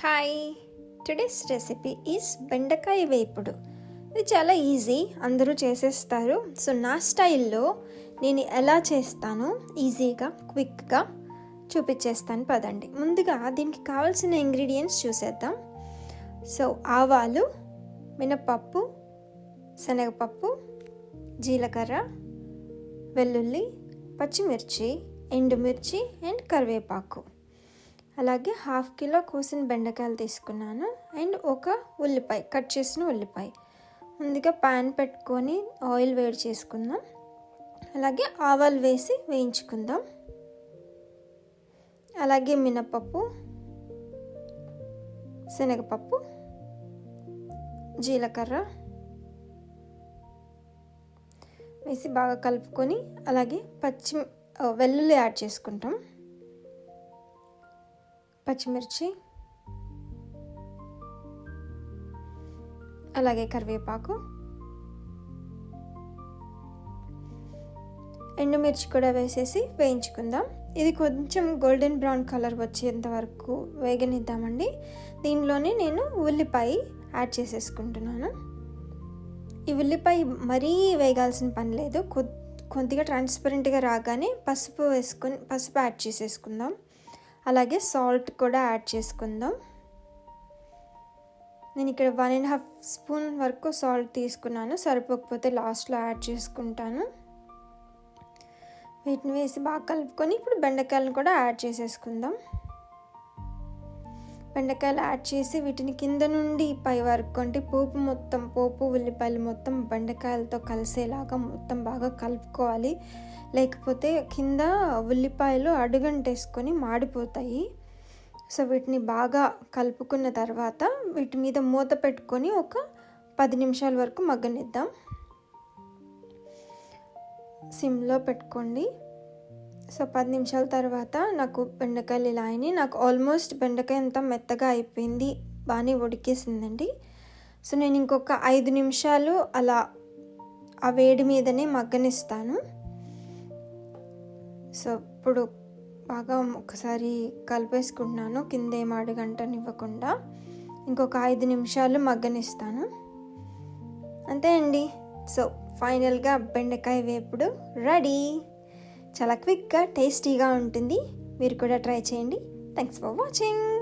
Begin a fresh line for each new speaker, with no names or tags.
Hi, today's recipe is బెండకాయ వేపుడు. ఇది చాలా ఈజీ, అందరూ చేసేస్తారు. సో నా స్టైల్లో నేను ఎలా చేస్తానో ఈజీగా క్విక్గా చూపించేస్తాను పదండి. ముందుగా దీనికి కావాల్సిన ఇంగ్రీడియంట్స్ చూసేద్దాం. సో ఆవాలు, మినపప్పు, శనగపప్పు, జీలకర్ర, వెల్లుల్లి, పచ్చిమిర్చి, ఎండుమిర్చి అండ్ కరివేపాకు. అలాగే 1/2 కిలో కోసిన బెండకాయలు తీసుకున్నాను అండ్ ఒక ఉల్లిపాయ, కట్ చేసిన ఉల్లిపాయ. ముందుగా ప్యాన్ పెట్టుకొని ఆయిల్ వేడి చేసుకుందాం. అలాగే ఆవాలు వేసి వేయించుకుందాం. అలాగే మినపప్పు, శనగపప్పు, జీలకర్ర వేసి బాగా కలుపుకొని అలాగే వెల్లుల్లి యాడ్ చేసుకుంటాం. పచ్చిమిర్చి, అలాగే కరివేపాకు, ఎండుమిర్చి కూడా వేసేసి వేయించుకుందాం. ఇది కొంచెం గోల్డెన్ బ్రౌన్ కలర్ వచ్చేంత వరకు వేగనిద్దామండి. దీనిలోనే నేను ఉల్లిపాయ యాడ్ చేసేసుకుంటున్నాను. ఈ ఉల్లిపాయ మరీ వేగాల్సిన పని లేదు, కొద్దిగా ట్రాన్స్పరెంట్గా రాగానే పసుపు యాడ్ చేసేసుకుందాం. అలాగే సాల్ట్ కూడా యాడ్ చేసుకుందాం. నేను ఇక్కడ 1.5 స్పూన్ వరకు సాల్ట్ తీసుకున్నాను, సరిపోకపోతే లాస్ట్లో యాడ్ చేసుకుంటాను. వీటిని వేసి బాగా కలుపుకొని ఇప్పుడు బెండకాయలను కూడా యాడ్ చేసేసుకుందాం. బెండకాయలు యాడ్ చేసి వీటిని కింద నుండి పై వరకు అంటే పోపు ఉల్లిపాయలు మొత్తం బెండకాయలతో కలిసేలాగా మొత్తం బాగా కలుపుకోవాలి. లేకపోతే కింద ఉల్లిపాయలు అడుగంటేసుకొని మాడిపోతాయి. సో వీటిని బాగా కలుపుకున్న తర్వాత వీటి మీద మూత పెట్టుకొని ఒక 10 నిమిషాల వరకు మగ్గనిద్దాం. సిమ్లో పెట్టుకోండి. సో 10 నిమిషాల తర్వాత నాకు బెండకాయలు ఇలా అయినాయి. నాకు ఆల్మోస్ట్ బెండకాయ అంతా మెత్తగా అయిపోయింది, బాగానే ఉడికేసిందండి. సో నేను ఇంకొక 5 నిమిషాలు అలా ఆ వేడి మీదనే మగ్గనిస్తాను. సో ఇప్పుడు బాగా ఒకసారి కలిపేసుకుంటున్నాను, కింద ఏం అడుగంటనివ్వకుండా. ఇంకొక 5 నిమిషాలు మగ్గనిస్తాను, అంతే అండి. సో ఫైనల్గా బెండకాయ వేపుడు రెడీ. చాలా క్విక్గా టేస్టీగా ఉంటుంది, మీరు కూడా ట్రై చేయండి. Thanks for watching.